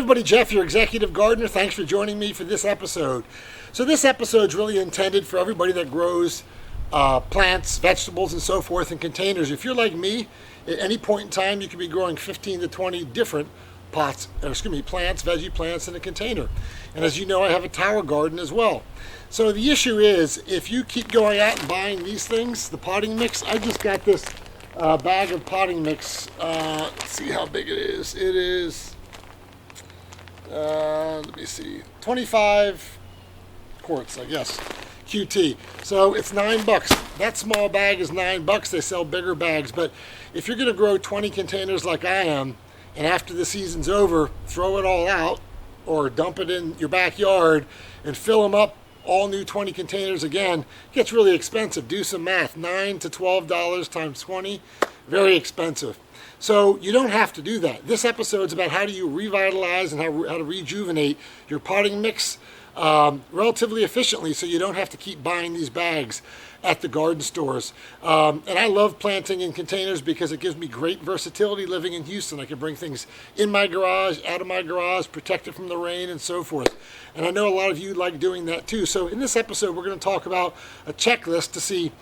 everybody, Jeff, your executive gardener. Thanks for joining me for this episode. So this episode is really intended for everybody that grows plants, vegetables, and so forth in containers. If you're like me, at any point in time, you could be growing 15 to 20 different plants, veggie plants in a container. And as you know, I have a tower garden as well. So the issue is, if you keep going out and buying these things, the potting mix, I just got this bag of potting mix. Let's see how big it is. It is, let me see, 25 quarts, I guess, QT. So it's $9. That small bag is $9. They sell bigger bags, but if you're going to grow 20 containers like I am, and after the season's over, throw it all out or dump it in your backyard and fill them up, all new 20 containers again, it gets really expensive. Do some math. $9 to $12 times 20, very expensive. So you don't have to do that. This episode's about how do you revitalize and how to rejuvenate your potting mix relatively efficiently, so you don't have to keep buying these bags at the garden stores. And I love planting in containers because it gives me great versatility living in Houston. I can bring things in my garage, out of my garage, protect it from the rain and so forth. And I know a lot of you like doing that too. So in this episode, we're going to talk about a checklist to see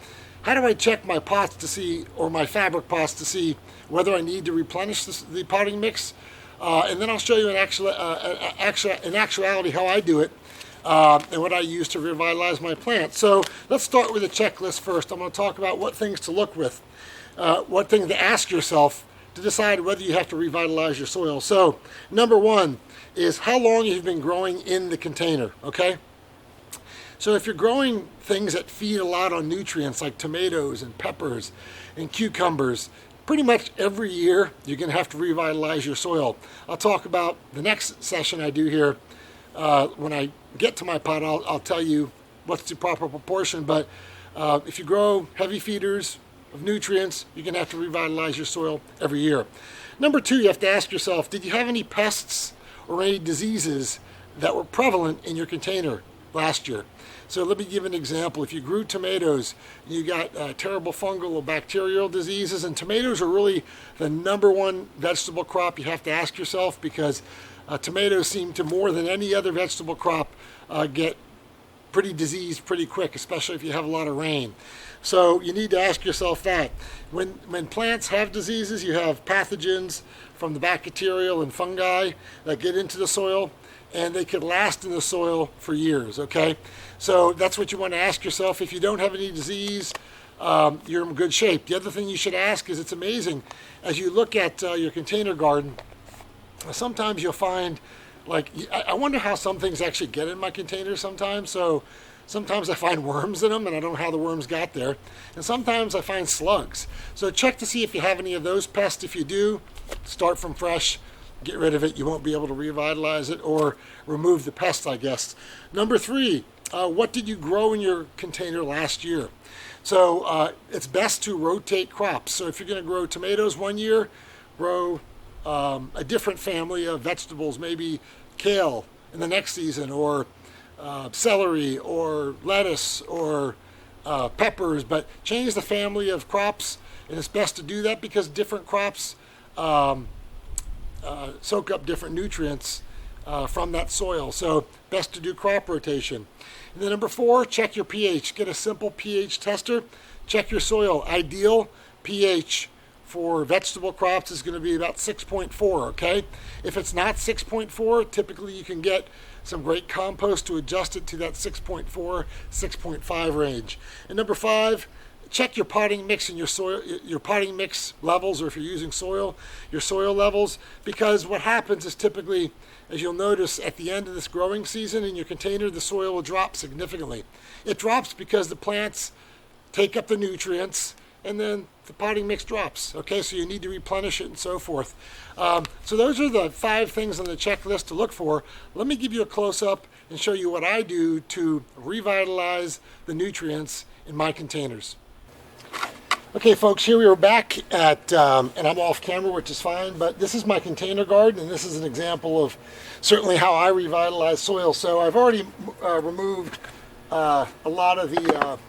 how do I check my pots to see, or my fabric pots to see whether I need to replenish the potting mix. And then I'll show you in actuality how I do it. And what I use to revitalize my plants. So let's start with a checklist first. I'm going to talk about what things to look with, what things to ask yourself to decide whether you have to revitalize your soil. So number one is how long you've been growing in the container, okay? So if you're growing things that feed a lot on nutrients like tomatoes and peppers and cucumbers, pretty much every year you're going to have to revitalize your soil. I'll talk about the next session I do here. When I get to my pot, I'll tell you what's the proper proportion, but if you grow heavy feeders of nutrients, you're going to have to revitalize your soil every year. Number two, you have to ask yourself, did you have any pests or any diseases that were prevalent in your container last year? So let me give an example. If you grew tomatoes, you got terrible fungal or bacterial diseases, and tomatoes are really the number one vegetable crop you have to ask yourself, because tomatoes seem to, more than any other vegetable crop, get pretty diseased pretty quick, especially if you have a lot of rain. So you need to ask yourself that. When plants have diseases, you have pathogens from the bacterial and fungi that get into the soil, and they could last in the soil for years, okay? So that's what you want to ask yourself. If you don't have any disease, you're in good shape. The other thing you should ask is, it's amazing, as you look at your container garden, sometimes you'll find, like, I wonder how some things actually get in my container sometimes. So sometimes I find worms in them, and I don't know how the worms got there. And sometimes I find slugs. So check to see if you have any of those pests. If you do, start from fresh. Get rid of it. You won't be able to revitalize it or remove the pests, I guess. Number three, what did you grow in your container last year? So it's best to rotate crops. So if you're going to grow tomatoes one year, grow a different family of vegetables, maybe kale in the next season, or celery, or lettuce, or peppers, but change the family of crops. And it's best to do that because different crops soak up different nutrients from that soil. So best to do crop rotation. And then number four, check your pH. Get a simple pH tester. Check your soil. Ideal pH for vegetable crops is going to be about 6.4, okay? If it's not 6.4, typically you can get some great compost to adjust it to that 6.4, 6.5 range. And number five, check your potting mix and your soil, your potting mix levels, or if you're using soil, your soil levels, because what happens is typically, as you'll notice at the end of this growing season in your container, the soil will drop significantly. It drops because the plants take up the nutrients, and then the potting mix drops. Okay, so you need to replenish it and so forth. So those are the 5 things on the checklist to look for. Let me give you a close-up and show you what I do to revitalize the nutrients in my containers. Okay, folks, here we are back at, and I'm off camera, which is fine, but this is my container garden, and this is an example of certainly how I revitalize soil. So I've already removed a lot of the,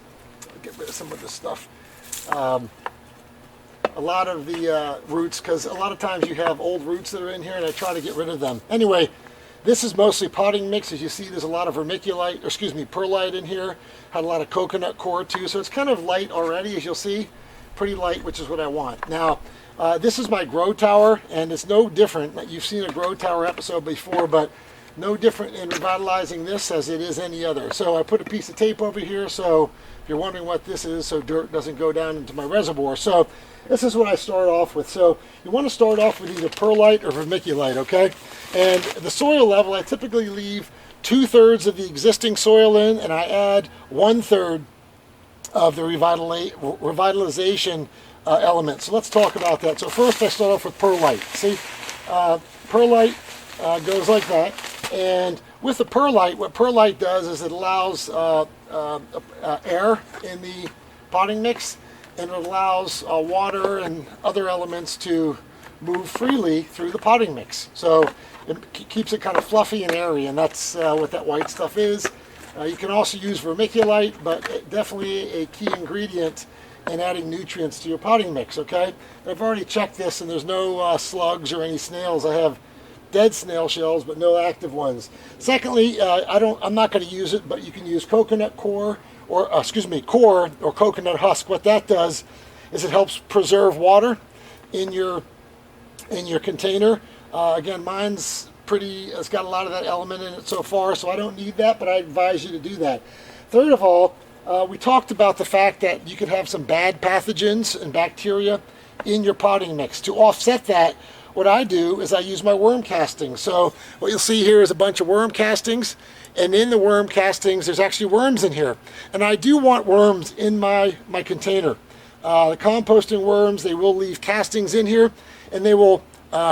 get rid of some of this stuff, a lot of the roots, because a lot of times you have old roots that are in here, and I try to get rid of them. Anyway, This is mostly potting mix. As you see, there's a lot of vermiculite, or excuse me, perlite in here. Had a lot of coconut coir too, so it's kind of light already, as you'll see. Pretty light, which is what I want. Now, this is my grow tower, and it's no different. You've seen a grow tower episode before, but no different in revitalizing this as it is any other. So I put a piece of tape over here, so if you're wondering what this is, so dirt doesn't go down into my reservoir. So this is what I start off with. So you want to start off with either perlite or vermiculite, okay? And the soil level, I typically leave 2/3 of the existing soil in, and I add 1/3 of the revitalization element. So let's talk about that. So first I start off with perlite. See, perlite goes like that. And with the perlite, what perlite does is it allows air in the potting mix, and it allows water and other elements to move freely through the potting mix. So it keeps it kind of fluffy and airy, and that's what that white stuff is. You can also use vermiculite, but definitely a key ingredient in adding nutrients to your potting mix, okay? I've already checked this, and there's no slugs or any snails. I have dead snail shells, but no active ones. Secondly, I'm not going to use it, but you can use coconut coir, or coir or coconut husk. What that does is it helps preserve water in your container. Again, mine's it's got a lot of that element in it so far, so I don't need that, but I advise you to do that. Third of all, we talked about the fact that you could have some bad pathogens and bacteria in your potting mix. To offset that, what I do is I use my worm castings. So what you'll see here is a bunch of worm castings, and in the worm castings there's actually worms in here. And I do want worms in my container. The composting worms, they will leave castings in here, and they will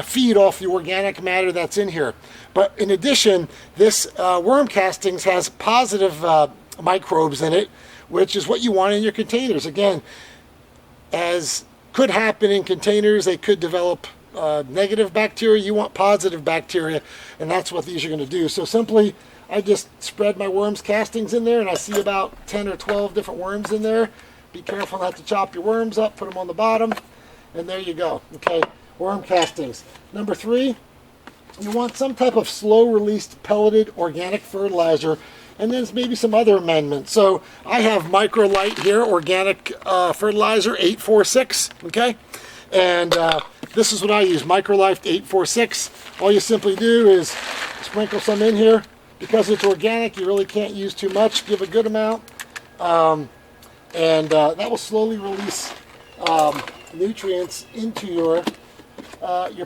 feed off the organic matter that's in here. But in addition, this worm castings has positive microbes in it, which is what you want in your containers. Again, as could happen in containers, they could develop negative bacteria. You want positive bacteria, and that's what these are going to do. So simply, I just spread my worms castings in there, and I see about 10 or 12 different worms in there. Be careful not to chop your worms up, put them on the bottom, and there you go. Okay, worm castings. Number 3, you want some type of slow-released pelleted organic fertilizer, and then maybe some other amendments. So I have Microlite here, organic fertilizer, 846, okay? And this is what I use, Microlite 846. All you simply do is sprinkle some in here. Because it's organic, you really can't use too much. Give a good amount. And that will slowly release nutrients into your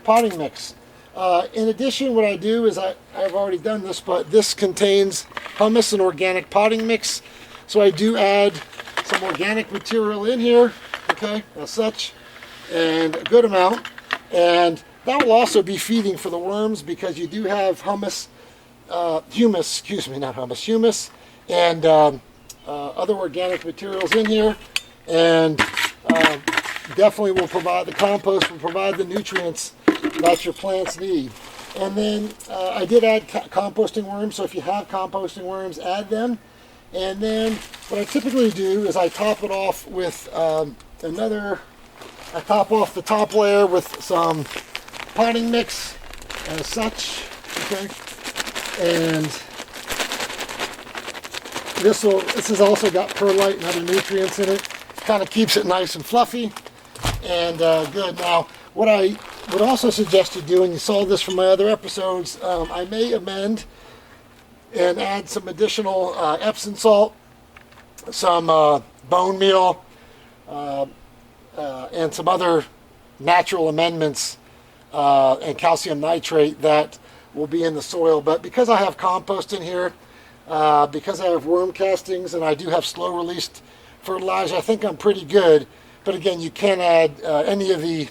potting mix. In addition, what I do is I've already done this, but this contains humus and organic potting mix. So I do add some organic material in here, okay, as such, and a good amount. And that will also be feeding for the worms, because you do have humus and other organic materials in here, and definitely will provide, the compost will provide the nutrients that your plants need. And then I did add composting worms, so if you have composting worms, add them. And then what I typically do is I top it off with I top off the top layer with some potting mix as such, okay? And this has also got perlite and other nutrients in it. Kind of keeps it nice and fluffy and good. Now, what I would also suggest you do, and you saw this from my other episodes, I may amend and add some additional Epsom salt, some bone meal, and some other natural amendments and calcium nitrate that will be in the soil. But because I have compost in here, because I have worm castings, and I do have slow released fertilizer, I think I'm pretty good. But again, you can add any of the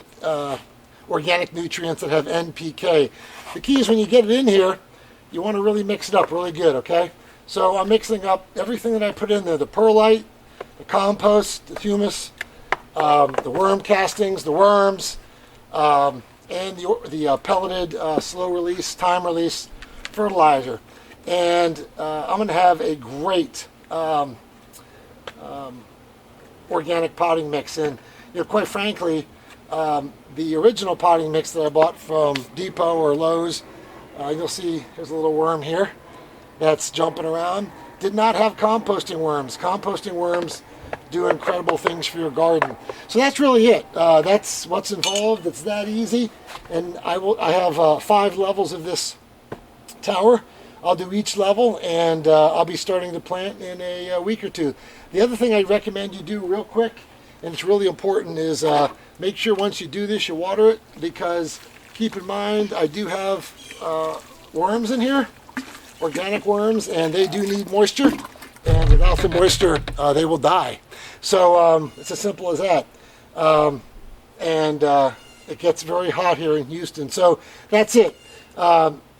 organic nutrients that have NPK. The key is when you get it in here, you want to really mix it up really good, okay? So I'm mixing up everything that I put in there, the perlite, the compost, the humus, the worm castings, the worms, and the pelleted slow release, time release fertilizer. And I'm going to have a great organic potting mix. And quite frankly, the original potting mix that I bought from Depot or Lowe's, You'll see there's a little worm here that's jumping around. Did not have composting worms. Composting worms do incredible things for your garden. So that's really it. That's what's involved. It's that easy. And I have 5 levels of this tower. I'll do each level, and I'll be starting to plant in a week or two. The other thing I recommend you do real quick, and it's really important, is make sure once you do this you water it, because keep in mind I do have worms in here, organic worms, and they do need moisture, and without the moisture they will die. So it's as simple as that. It gets very hot here in Houston, so that's it.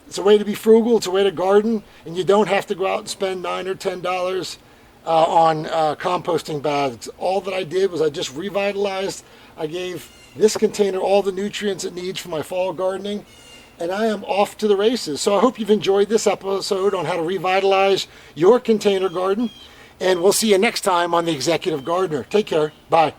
It's a way to be frugal, it's a way to garden, and you don't have to go out and spend $9 or $10 on composting bags. All that I did was I just revitalized. I gave this container all the nutrients it needs for my fall gardening, and I am off to the races. So I hope you've enjoyed this episode on how to revitalize your container garden, and we'll see you next time on The Executive Gardener. Take care. Bye.